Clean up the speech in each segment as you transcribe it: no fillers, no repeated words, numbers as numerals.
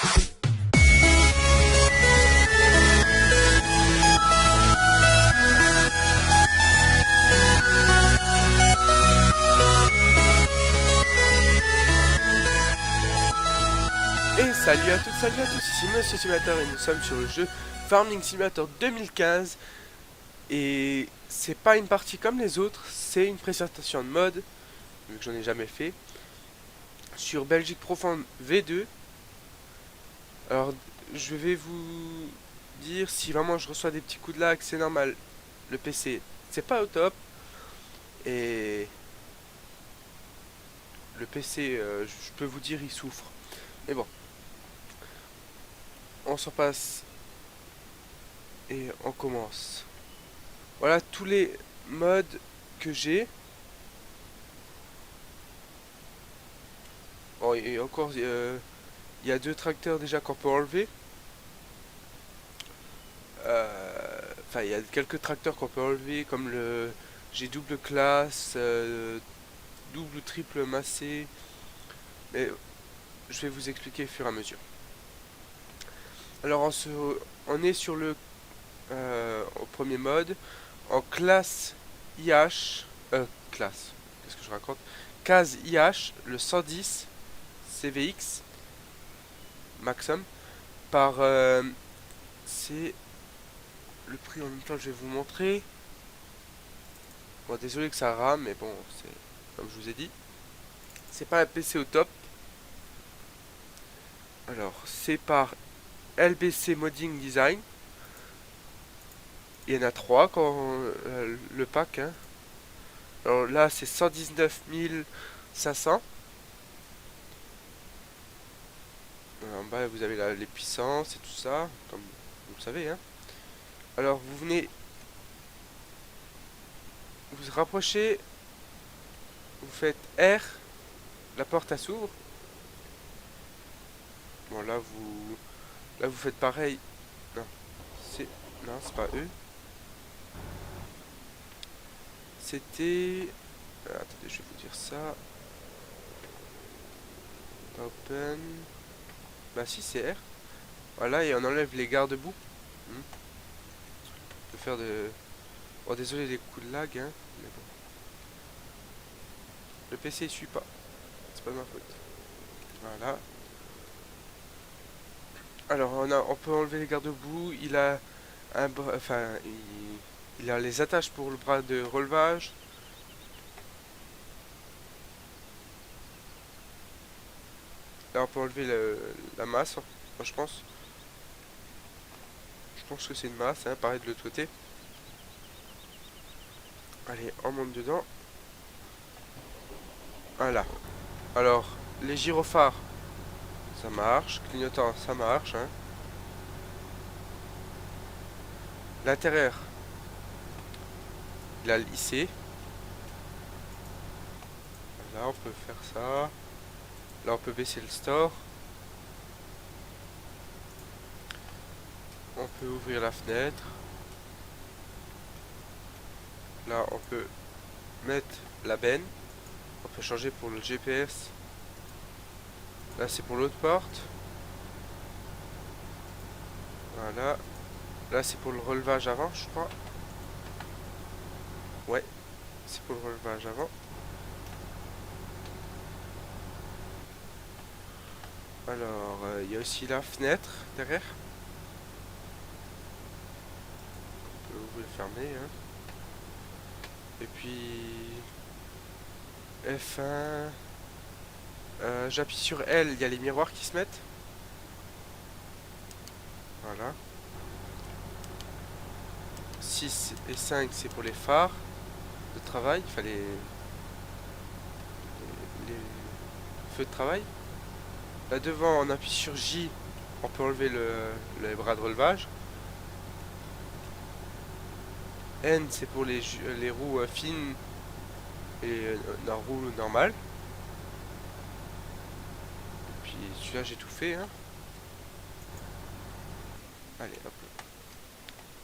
Et salut à toutes, salut à tous, ici Monsieur Simulator et nous sommes sur le jeu Farming Simulator 2015. Et c'est pas une partie comme les autres, c'est une présentation de mode, vu que j'en ai jamais fait, sur Belgique Profonde V2. Alors je vais vous dire si vraiment je reçois des petits coups de lag, c'est normal. Le PC c'est pas au top et le PC je peux vous dire il souffre. Mais bon, on s'en passe et on commence. Voilà tous les modes que j'ai. Bon, et encore, il y a deux tracteurs déjà qu'on peut enlever. Enfin, il y a quelques tracteurs qu'on peut enlever, comme le j'ai double classe, double ou triple massé. Mais je vais vous expliquer au fur et à mesure. Alors, on est sur le au premier mode, en classe IH, classe, qu'est-ce que je raconte? Case IH, le 110 CVX Maxim, par c'est le prix en même temps, je vais vous montrer. Bon, désolé que ça rame, mais bon, c'est comme je vous ai dit, c'est pas un PC au top. Alors, c'est par LBC Modding Design. Il y en a trois quand le pack. Hein. Alors là, c'est 119 500. En bas, vous avez les puissances et tout ça, comme vous le savez. Hein. Alors, vous venez vous rapprochez, vous faites R, la porte elle s'ouvre. Bon, là vous faites pareil. Non, c'est non, c'est pas eux. C'était attendez, je vais vous dire ça. Open. Bah si, c'est R. Voilà, et on enlève les garde-boue. On peut faire de... Oh, désolé les coups de lag, hein. Mais bon. Le PC il suit pas. C'est pas de ma faute. Voilà. Alors, on peut enlever les garde-boue. Il a un enfin, il a les attaches pour le bras de relevage. Là, on peut enlever la masse, hein. Moi, je pense. Je pense que c'est une masse, hein, pareil de l'autre côté. Allez, on monte dedans. Voilà. Alors, les gyrophares, ça marche. Clignotant, ça marche. Hein. L'intérieur, il a lissé. Là, on peut faire ça. Là, on peut baisser le store. On peut ouvrir la fenêtre. Là, on peut mettre la benne. On peut changer pour le GPS. Là, c'est pour l'autre porte. Voilà. Là, c'est pour le relevage avant, je crois. Ouais, c'est pour le relevage avant. Alors, il y a aussi la fenêtre derrière. On peut ouvrir et fermer. Hein. Et puis... F1... j'appuie sur L, il y a les miroirs qui se mettent. Voilà. 6 et 5, c'est pour les phares de travail. Enfin, les feux de travail. Là devant, on appuie sur J, on peut enlever le bras de relevage. N, c'est pour les roues fines et roues normales. Et puis celui-là, j'ai tout fait. Hein. Allez, hop.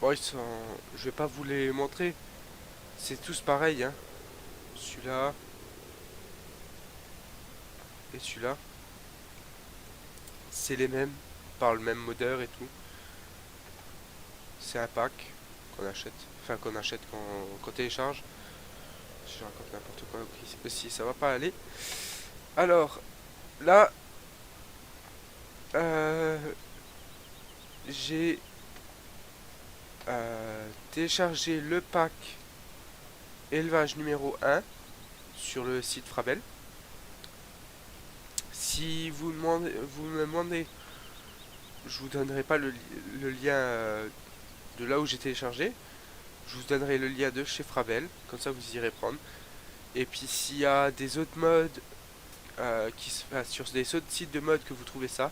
Bon, je vais pas vous les montrer. C'est tous pareil. Hein. Celui-là. Et celui-là. C'est les mêmes. par le même modeur et tout. C'est un pack qu'on achète, enfin qu'on achète qu'on télécharge. Si je raconte n'importe quoi aussi, ça va pas aller. Alors, là, euh, j'ai téléchargé le pack élevage numéro 1 sur le site Frabel. Si vous me demandez, je vous donnerai pas le lien de là où j'ai téléchargé. Je vous donnerai le lien de chez Frabel, comme ça vous irez prendre. Et puis s'il y a des autres modes sur des autres sites de mode que vous trouvez ça,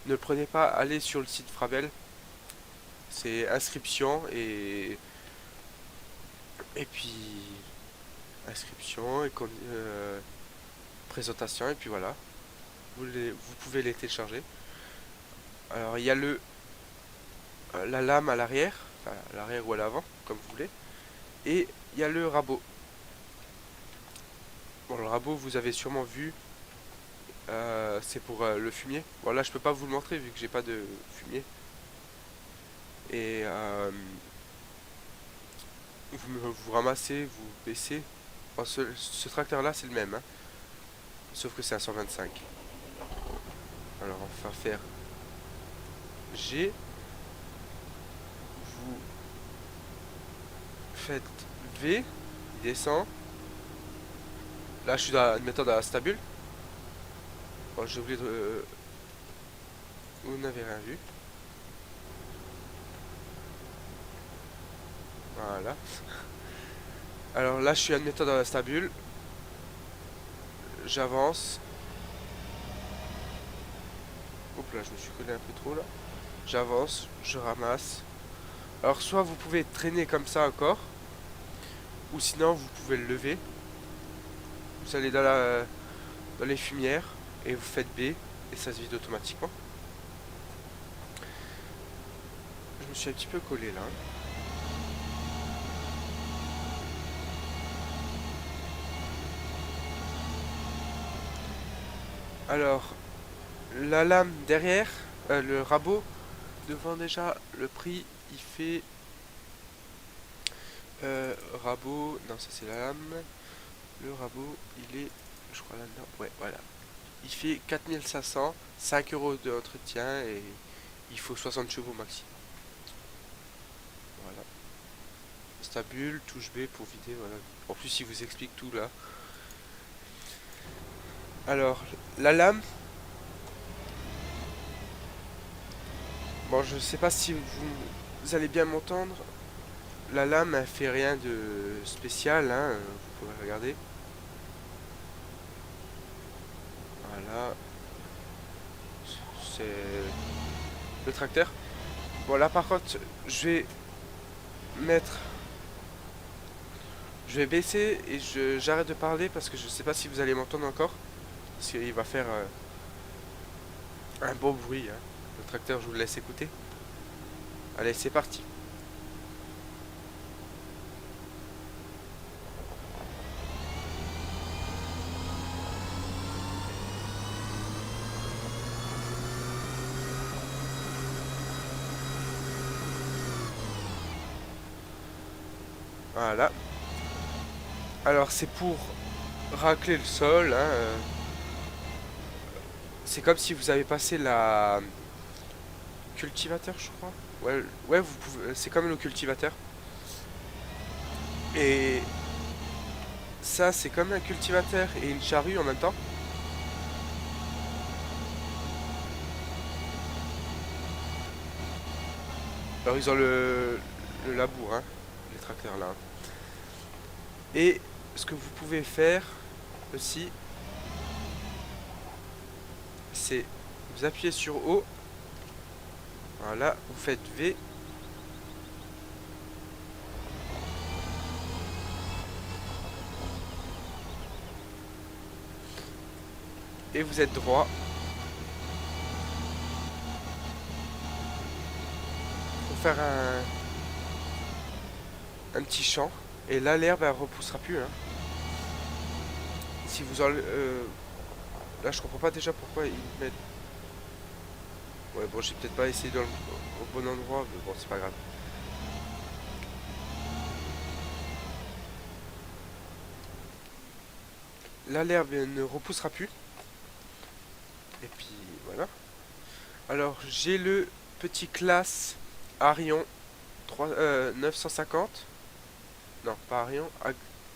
ne le prenez pas, allez sur le site Frabel. C'est inscription et puis inscription et présentation et puis voilà. Vous pouvez les télécharger. Alors il y a la lame à l'arrière, enfin à l'arrière ou à l'avant, comme vous voulez. Et il y a le rabot. Bon, le rabot, vous avez sûrement vu, c'est pour le fumier. Bon, là, je peux pas vous le montrer vu que j'ai pas de fumier. Et vous ramassez, vous baissez. Bon, ce tracteur-là, c'est le même, hein, sauf que c'est à 125. Alors, on va faire G. Vous faites V, il descend. Là, je suis admettons dans la stabule. Bon, j'ai oublié de... vous n'avez rien vu. Voilà. Alors là, je suis admettant dans la stabule. J'avance. Hop là, je me suis collé un peu trop là. J'avance, je ramasse. Alors soit vous pouvez traîner comme ça encore, ou sinon vous pouvez le lever. Vous allez dans les fumières et vous faites B et ça se vide automatiquement. Je me suis un petit peu collé là. Alors, la lame derrière, le rabot, devant déjà, le prix, il fait... rabot, non ça c'est la lame. Le rabot, il est, je crois là-dedans, ouais voilà. Il fait 4500, 5 euros d'entretien et il faut 60 chevaux maxi. Voilà. Stabule, touche B pour vider, voilà. En plus il vous explique tout là. Alors, la lame. Bon, je sais pas si vous allez bien m'entendre. La lame, elle fait rien de spécial, hein, vous pouvez regarder. Voilà, c'est le tracteur. Bon, là par contre, mettre, je vais baisser et j'arrête de parler parce que je sais pas si vous allez m'entendre encore. Parce qu'il va faire un bon bruit, hein. Le tracteur, je vous le laisse écouter. Allez, c'est parti. Voilà. Alors c'est pour racler le sol, hein. C'est comme si vous avez passé la cultivateur, je crois. Ouais, ouais, vous pouvez. C'est comme le cultivateur. Et ça, c'est comme un cultivateur et une charrue en même temps. Alors ils ont le labour, hein, les tracteurs là. Et ce que vous pouvez faire aussi, c'est vous appuyez sur O. Voilà, vous faites V. Et vous êtes droit. Pour faire un petit champ. Et là, l'herbe, elle repoussera plus, hein. Si vous là, je comprends pas déjà pourquoi ils mettent... Ouais, bon, j'ai peut-être pas essayé au bon endroit, mais bon, c'est pas grave. Là, l'herbe ne repoussera plus. Et puis, voilà. Alors, j'ai le petit classe Arion 950. Non, pas Arion,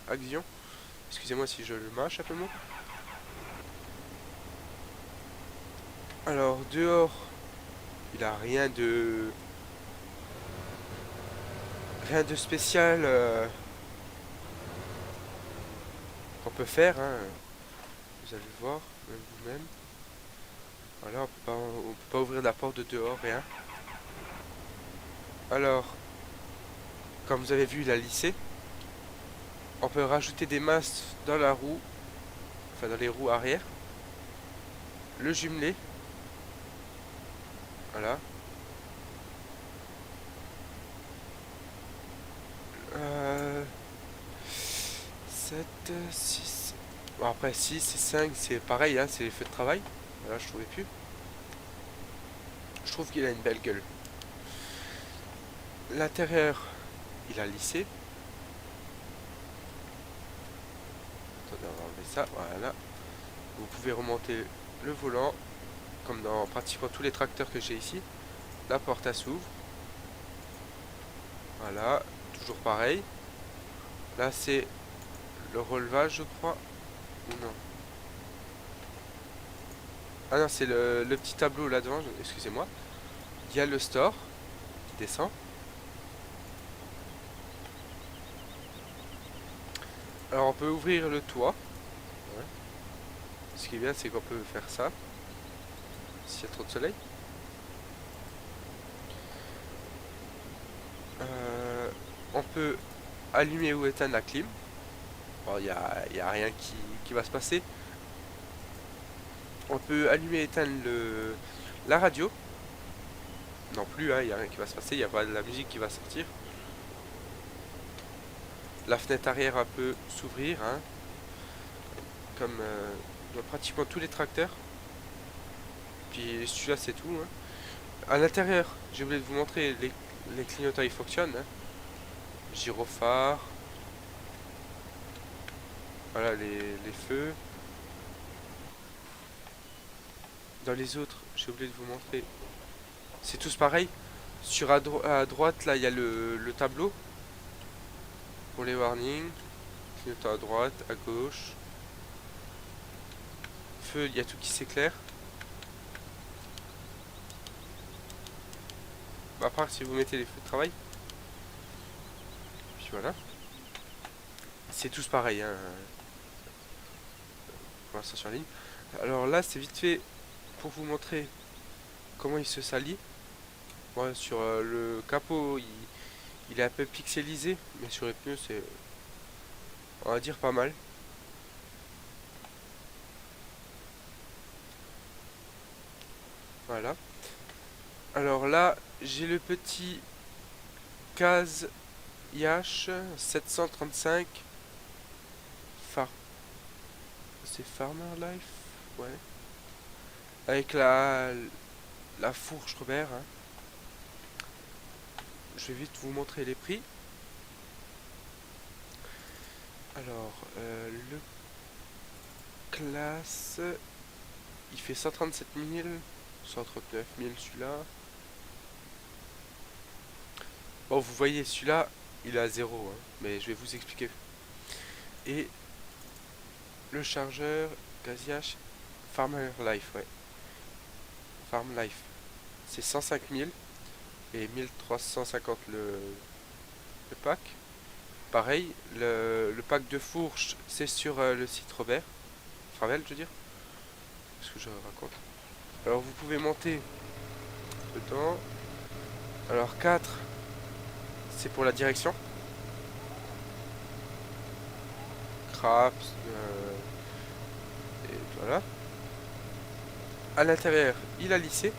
Axion. Excusez-moi si je le mâche un peu le mot. Alors, dehors, il a rien de spécial qu'on peut faire, hein. Vous allez le voir, même vous-même. Voilà, on peut pas ouvrir la porte de dehors, rien. Alors, comme vous avez vu, il a lissé. On peut rajouter des masses dans la roue, enfin dans les roues arrière. Le jumeler, voilà. 7, 6. Bon, après 6 et 5, c'est pareil, hein, c'est les feux de travail. Voilà, je trouvais plus. Je trouve qu'il a une belle gueule. L'intérieur, il a lissé. Attendez, on va enlever ça, voilà. Vous pouvez remonter le volant, comme dans pratiquement tous les tracteurs que j'ai ici. La porte elle s'ouvre. Voilà, toujours pareil. Là c'est le relevage je crois. Ou non. Ah non, c'est le petit tableau là devant, excusez-moi. Il y a le store qui descend. Alors on peut ouvrir le toit. Ouais. Ce qui est bien c'est qu'on peut faire ça. S'il y a trop de soleil. Euh, on peut allumer ou éteindre la clim. Bon, y a rien qui va se passer. On peut allumer et éteindre la radio. Non plus, il n'y a rien qui va se passer, il n'y a pas de la musique qui va sortir. La fenêtre arrière peut s'ouvrir, hein, comme dans pratiquement tous les tracteurs. Puis celui-là c'est tout. Hein. À l'intérieur, j'ai oublié de vous montrer, les clignotants ils fonctionnent. Hein. Gyrophare. Voilà les feux. Dans les autres, j'ai oublié de vous montrer. C'est tous pareil. À droite, là, il y a le tableau pour les warnings. Clignotant à droite, à gauche. Feu, il y a tout qui s'éclaire. À part si vous mettez les feux de travail. Puis voilà. C'est tous pareil, hein, pour l'instant sur la ligne. Alors là, c'est vite fait pour vous montrer comment il se salit. Ouais, sur le capot, il est un peu pixelisé, mais sur les pneus, c'est, on va dire, pas mal. Voilà. Alors là, j'ai le petit Kaz IH 735 Far... C'est Farmer Life. Ouais. Avec la fourche Robert. Hein. Je vais vite vous montrer les prix. Alors, le classe, il fait 137 000, 139 000 celui-là. Bon, vous voyez, celui-là, il est à 0, hein, mais je vais vous expliquer. Et le chargeur, Gaziache, Farmer Life, ouais. Farm Life, c'est 105 000 et 1350 le pack. Pareil, le pack de fourche, c'est sur le site Robert. Fravel, je veux dire. Ce que je raconte. Alors, vous pouvez monter dedans. Alors, 4, c'est pour la direction. Craps, et voilà. À l'intérieur, il a lissé.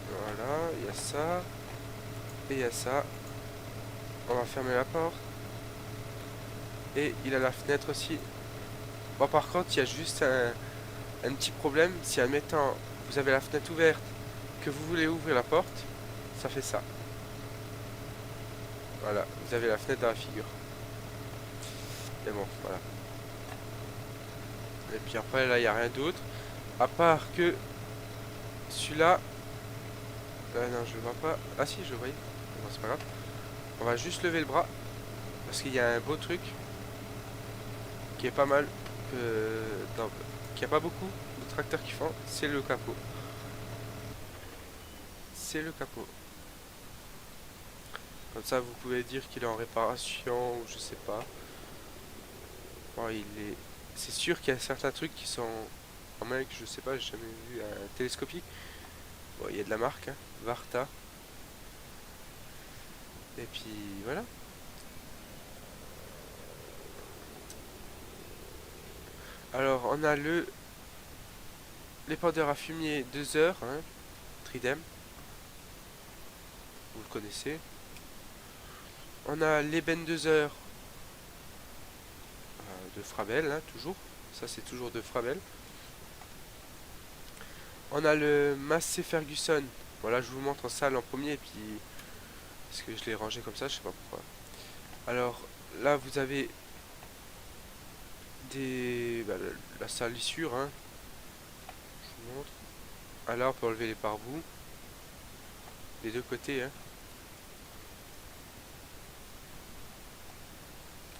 Voilà, il y a ça. Et il y a ça. On va fermer la porte. Et il a la fenêtre aussi. Bon, par contre, il y a juste un petit problème. Si, admettons, vous avez la fenêtre ouverte, que vous voulez ouvrir la porte, ça fait ça. Voilà, vous avez la fenêtre dans la figure. Mais bon, voilà. Et puis après, là, il n'y a rien d'autre. À part que celui-là... non, je le vois pas. Ah si, je le voyais. Bon, c'est pas grave. On va juste lever le bras. Parce qu'il y a un beau truc qui est pas mal. Qu'il n'y a pas beaucoup de tracteurs qui font. C'est le capot. C'est le capot. Comme ça, vous pouvez dire qu'il est en réparation ou je sais pas. Bon, il est... C'est sûr qu'il y a certains trucs qui sont en main que je sais pas, j'ai jamais vu un télescopique. Bon, il y a de la marque, hein, Varta. Et puis voilà. Alors, on a l'épandeur à fumier 2 heures, hein, Tridem. Vous le connaissez. On a l'ébène 2 heures de Frabel, hein, toujours. Ça, c'est toujours de Frabel. On a le Massey Ferguson. Voilà, je vous montre en salle en premier, et puis parce que je l'ai rangé comme ça, je sais pas pourquoi. Alors là, vous avez la salissure, hein. Je vous montre. Ah là, on peut enlever les pare-boues des deux côtés, hein.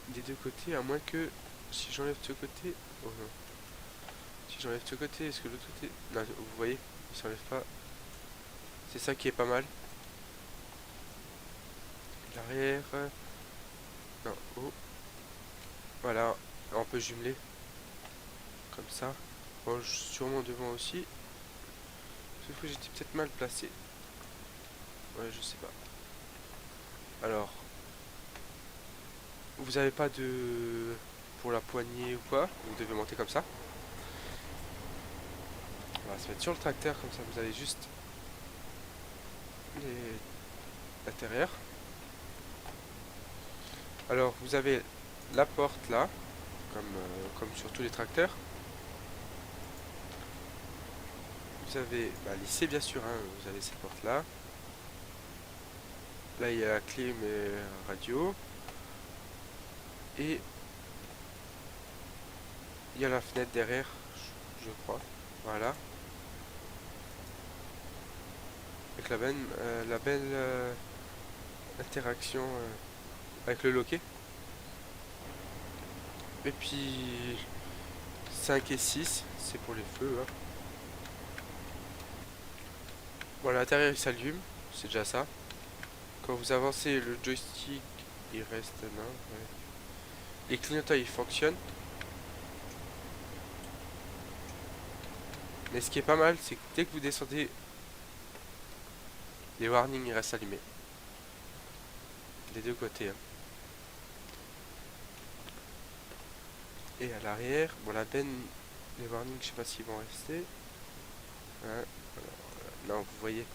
Des deux côtés, à moins que si j'enlève de ce côté. Oh non. Si j'enlève de ce côté, est-ce que l'autre côté. Non, vous voyez, il s'enlève pas. C'est ça qui est pas mal. L'arrière. Non, oh. Voilà, on peut jumeler. Comme ça. Bon, sûrement devant aussi. Sauf que j'étais peut-être mal placé. Ouais, je sais pas. Alors, vous avez pas de... pour la poignée ou quoi, vous devez monter comme ça. On va se mettre sur le tracteur, comme ça vous avez juste l'intérieur. Alors, vous avez la porte là, comme sur tous les tracteurs. Vous avez l'IC bien sûr, hein, vous avez cette porte là. Là, il y a la clim et radio. Et il y a la fenêtre derrière, je crois. Voilà. Avec la belle interaction avec le loquet. Et puis 5 et 6, c'est pour les feux, hein. Bon, l'intérieur il s'allume, c'est déjà ça. Quand vous avancez le joystick, il reste là. Ouais. Les clignotants ils fonctionnent. Mais ce qui est pas mal, c'est que dès que vous descendez, les warnings ils restent allumés. Des deux côtés, hein. Et à l'arrière, bon la benne, les warnings je sais pas s'ils vont rester. Hein, non, vous voyez.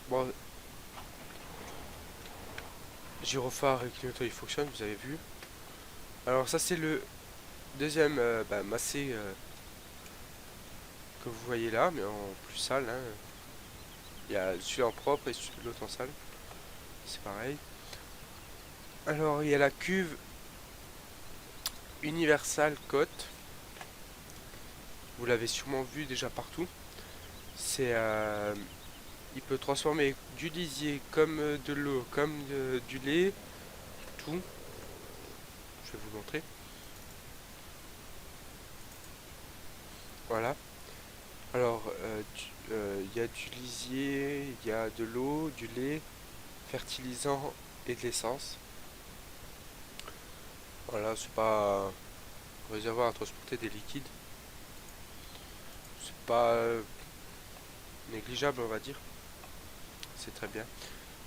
Bon, gyrophare et clignotant ils fonctionnent, vous avez vu. Alors ça c'est le deuxième massé que vous voyez là, mais en plus sale, hein. Il y a celui-là en propre et l'autre en sale. C'est pareil. Alors il y a la cuve Universal Cote. Vous l'avez sûrement vu déjà partout. C'est il peut transformer du lisier comme de l'eau, comme du lait, tout. Je vais vous montrer. Voilà. Alors, il y a du lisier, il y a de l'eau, du lait, fertilisant et de l'essence. Voilà, c'est pas un réservoir à transporter des liquides. C'est pas négligeable, on va dire. C'est très bien.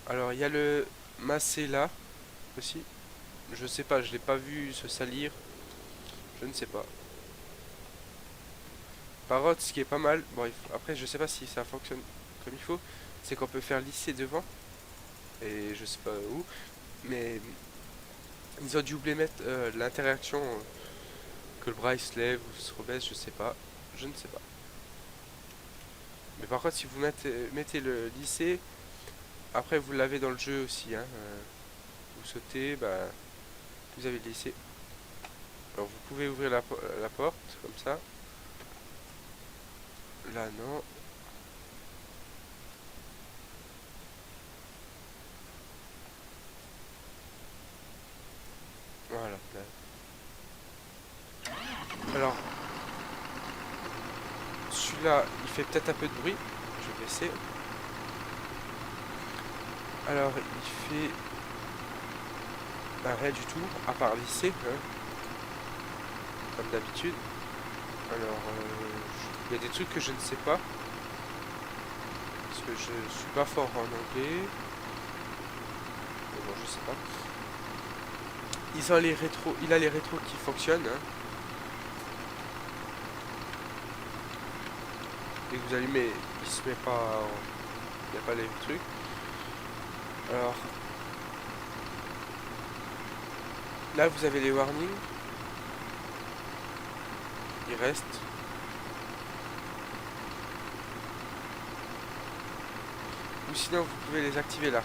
Alors, il y a le Macé là aussi. Je sais pas, je l'ai pas vu se salir. Je ne sais pas. Par contre, ce qui est pas mal, bon, après, je sais pas si ça fonctionne comme il faut, c'est qu'on peut faire lisser devant. Et je sais pas où. Mais Ils ont dû oublier mettre l'interaction, que le bras il se lève ou se rebaisse, je sais pas. Je ne sais pas. Mais par contre, si vous mettez le lycée, après vous l'avez dans le jeu aussi. Hein, vous sautez, bah, vous avez le lycée. Alors vous pouvez ouvrir la porte, comme ça. Là, non. Voilà. Là. Alors, celui-là, il fait peut-être un peu de bruit. Je vais baisser. Alors, il fait bah, rien du tout, à part lycée, hein, comme d'habitude. Alors, il y a des trucs que je ne sais pas, parce que je suis pas fort en anglais. Mais bon, je sais pas. Il a les rétros qui fonctionnent, hein, et que vous allumez, il se met pas, il n'y a pas les trucs. Alors, là, vous avez les warnings. Il reste. Ou sinon, vous pouvez les activer là.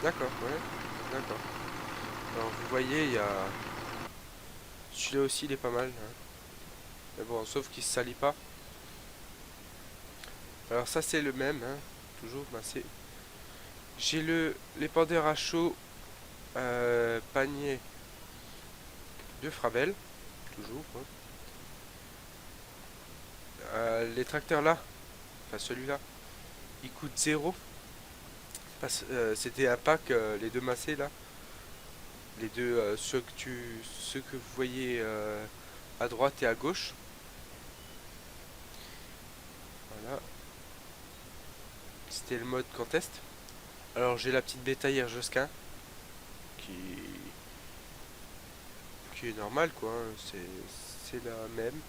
D'accord, ouais. D'accord. Alors, vous voyez, il y a... Celui-là aussi, il est pas mal, hein. Mais bon, sauf qu'il se salit pas. Alors ça, c'est le même, hein. Toujours, bah, c'est... J'ai l'épandeur à chaud panier de Frabel. Toujours, hein. Les tracteurs là, enfin celui-là, il coûte 0. C'était un pack, les deux massés là. Les deux, ceux que vous voyez à droite et à gauche. Voilà. C'était le mode contest. Alors j'ai la petite bétaillère Josquin qui, qui est normale quoi, hein. C'est la même.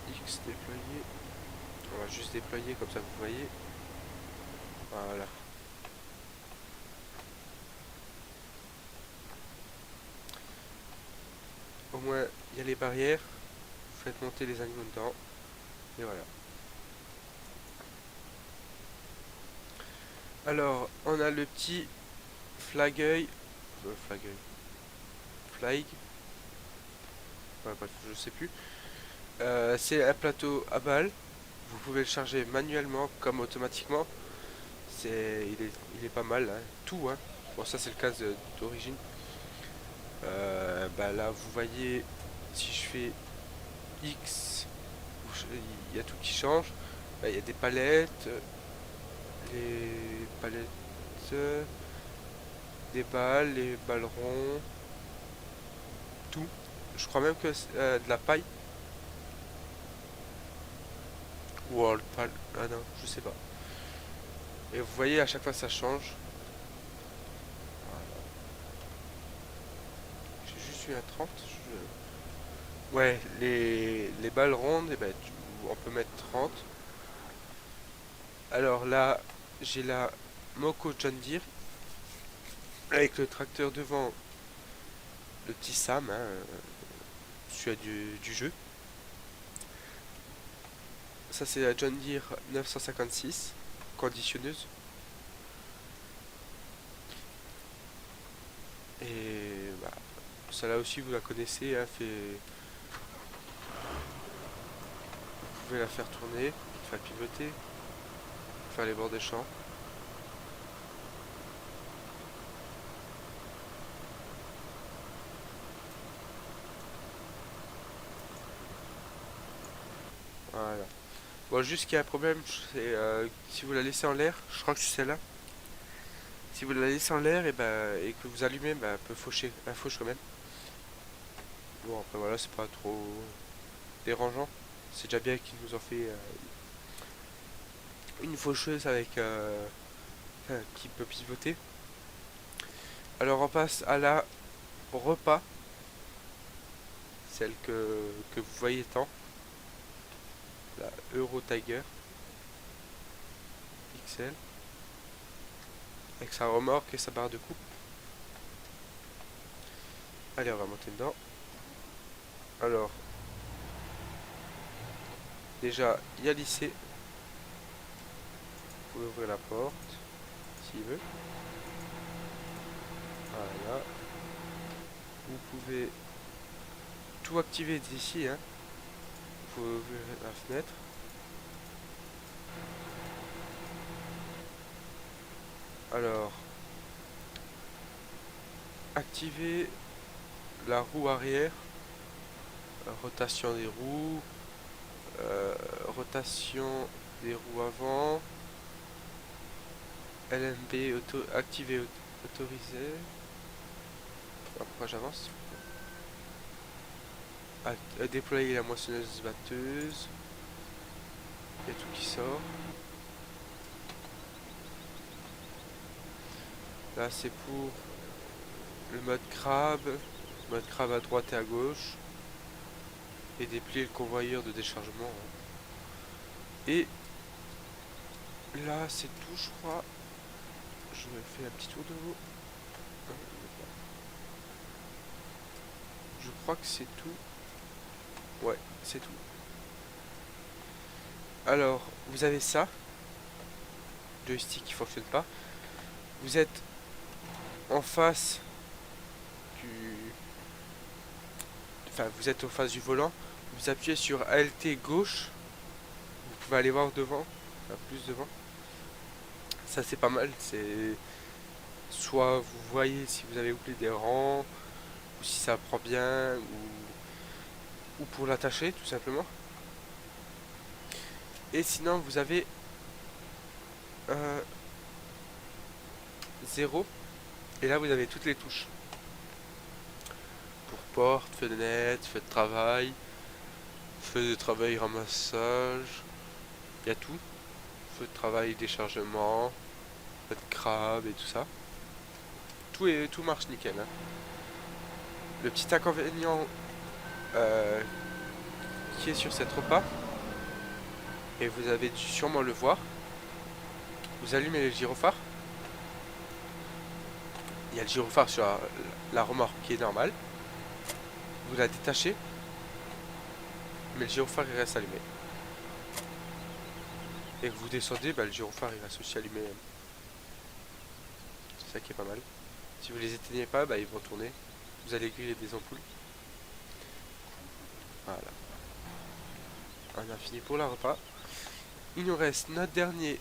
X déployé. On va juste déployer comme ça vous voyez. Voilà. Au moins il y a les barrières. Vous faites monter les animaux dedans. Et voilà. Alors on a le petit flagueuil. Flagueuil. Flag. Ouais, bref, je sais plus. C'est un plateau à balles. Vous pouvez le charger manuellement comme automatiquement. Il est pas mal, hein. Tout, hein. Bon, ça c'est le cas d'origine. Bah là, vous voyez, si je fais X, il y a tout qui change. Bah, il y a des palettes, les palettes, des balles, les ballerons, tout. Je crois même que c'est de la paille. World pal. Ah non, je sais pas. Et vous voyez, à chaque fois ça change. Voilà. J'ai juste eu un 30. Ouais, les balles rondes, eh ben, on peut mettre 30. Alors là, j'ai la Moco John Deere avec le tracteur devant, le petit Sam, hein, celui du jeu. Ça, c'est la John Deere 956, conditionneuse. Et bah, celle-là aussi, vous la connaissez, hein, vous pouvez la faire tourner, faire pivoter, faire les bords des champs. Voilà. Bon, juste qu'il y a un problème, c'est si vous la laissez en l'air, je crois que c'est celle-là. Si vous la laissez en l'air et que vous allumez, bah, elle peut faucher, elle fauche quand même. Bon, après voilà, c'est pas trop dérangeant. C'est déjà bien qu'ils nous ont fait une faucheuse avec qui peut pivoter. Alors on passe à la repas, celle que vous voyez tant, la Euro Tiger XL, avec sa remorque et sa barre de coupe. Allez, on va monter dedans. Alors, déjà, il y a lycée. Vous pouvez ouvrir la porte, s'il veut. Voilà. Vous pouvez tout activer d'ici, hein. Vous pouvez ouvrir la fenêtre. Alors, activer la roue arrière, rotation des roues, rotation des roues avant, LMB activé, autorisé. Ah, pourquoi j'avance? Déployer la moissonneuse batteuse. Il y a tout qui sort. Là c'est pour le mode crabe. Mode crabe à droite et à gauche. Et déplier le convoyeur de déchargement. Et là c'est tout je crois. Je fais un petit tour de vous. Je crois que c'est tout. Ouais, c'est tout. Alors, vous avez ça. Joystick qui fonctionne pas. Vous êtes en face du... Enfin, vous êtes en face du volant. Vous appuyez sur ALT gauche. Vous pouvez aller voir devant. Enfin, plus devant. Ça, c'est pas mal. C'est... Soit vous voyez si vous avez oublié des rangs, ou si ça prend bien, ou pour l'attacher, tout simplement. Et sinon, vous avez 0. Et là, vous avez toutes les touches. Pour porte, fenêtre, feu de travail, ramassage. Il y a tout. Feu de travail, déchargement, feu de crabe et tout ça. Tout marche nickel. Hein. Le petit inconvénient qui est sur cette repas, et vous avez dû sûrement le voir, vous allumez le gyrophare. Il y a le gyrophare sur la remorque qui est normale. Vous la détachez, mais le gyrophare il reste allumé. Et que vous descendez, bah, le gyrophare il reste aussi allumé. C'est ça qui est pas mal. Si vous les éteignez pas, bah, ils vont tourner. Vous allez griller des ampoules. Voilà. On a fini pour la repas. Il nous reste notre dernier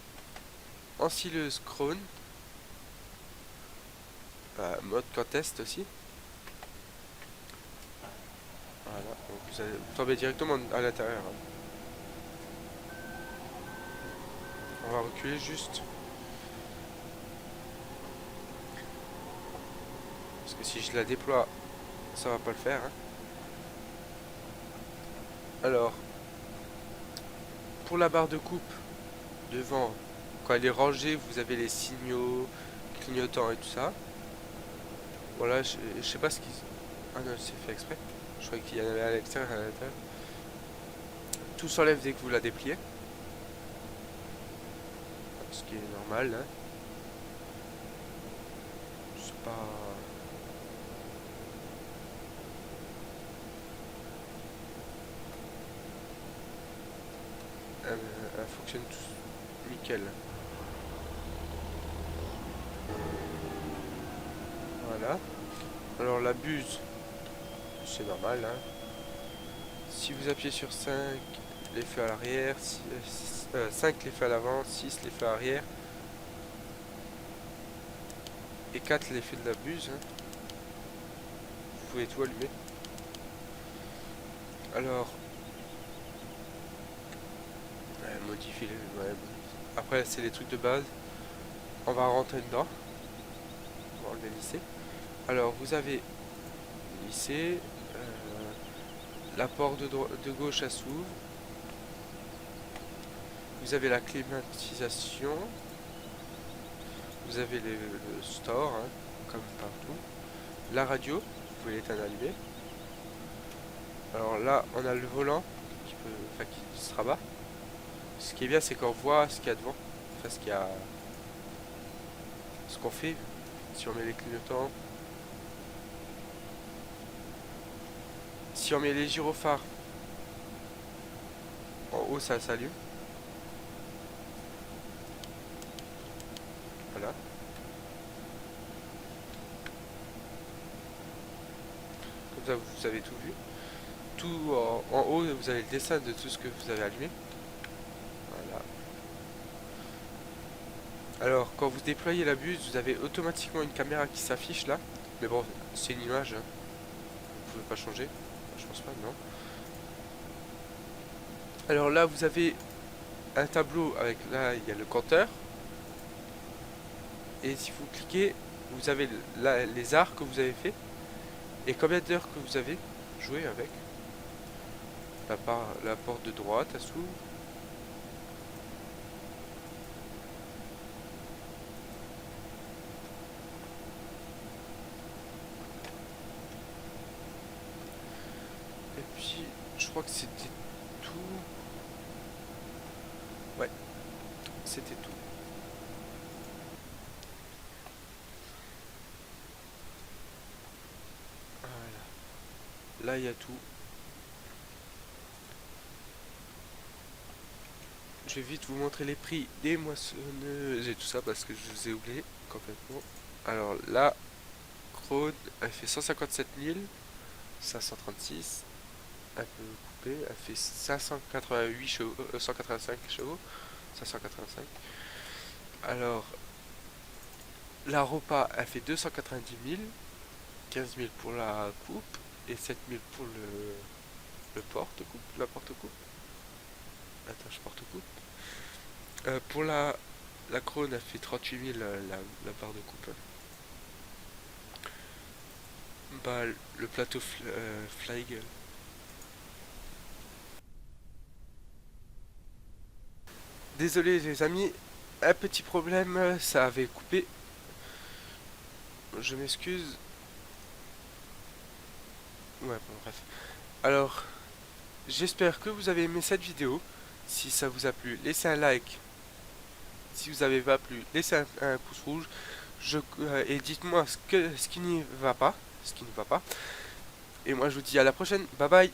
ensileuse Krone. Mode contest aussi. Voilà. Donc vous tombez directement à l'intérieur. Hein. On va reculer juste. Parce que si je la déploie, ça va pas le faire. Hein. Alors, pour la barre de coupe, devant, quand elle est rangée, vous avez les signaux clignotants et tout ça. Voilà, je sais pas ce qu'ils... Ah non, c'est fait exprès. Je croyais qu'il y en avait à l'extérieur et à l'intérieur. Tout s'enlève dès que vous la dépliez. Ce qui est normal, hein. C'est pas... Elle fonctionne tout nickel. Voilà. Alors la buse, c'est normal, hein. Si vous appuyez sur 5, les feux à l'arrière, 5 les feux à l'avant, 6 les feux à l'arrière, et 4 les feux de la buse, hein. Vous pouvez tout allumer. Alors, modifier les... Ouais, après c'est les trucs de base. On va rentrer dedans. On va enlever le lycée. Alors vous avez le lycée. La porte de gauche elle s'ouvre. Vous avez la climatisation. Vous avez le store, hein, comme partout. La radio, vous pouvez l'éteindre allumée. Alors là, on a le volant qui se rabat. Ce qui est bien, c'est qu'on voit ce qu'il y a devant. Enfin, ce qu'on fait. Si on met les clignotants. Si on met les gyrophares en haut, ça s'allume. Voilà. Comme ça, vous avez tout vu. Tout en haut, vous avez le dessin de tout ce que vous avez allumé. Voilà. Alors, quand vous déployez la buse, vous avez automatiquement une caméra qui s'affiche là. Mais bon, c'est une image, hein. Vous pouvez pas changer. Je pense pas, non. Alors là, vous avez un tableau avec, là, il y a le compteur. Et si vous cliquez, vous avez les arts que vous avez fait. Et combien d'heures que vous avez joué avec. La porte de droite, elle s'ouvre. Et puis, je crois que c'était tout. Ouais, c'était tout. Voilà. Là, il y a tout. Je vais vite vous montrer les prix des moissonneuses et tout ça parce que je vous ai oublié complètement. Alors là, Krone, elle fait 157 536. Un peu coupé, elle fait 588 chevaux, 185 chevaux, 585. Alors, la Ropa, elle fait 290 000, 15 000 pour la coupe et 7 000 pour le porte-coupe, la porte-coupe. Attends, je porte-coupe. Pour la Krone, elle fait 38 000 la barre de coupe. Bah, le plateau Flygull. Désolé les amis, un petit problème, ça avait coupé. Je m'excuse. Ouais, bon, bref. Alors, j'espère que vous avez aimé cette vidéo. Si ça vous a plu, laissez un like. Si vous n'avez pas plu, laissez un pouce rouge. Et dites-moi ce qui n'y va pas. Ce qui ne va pas. Et moi, je vous dis à la prochaine. Bye bye.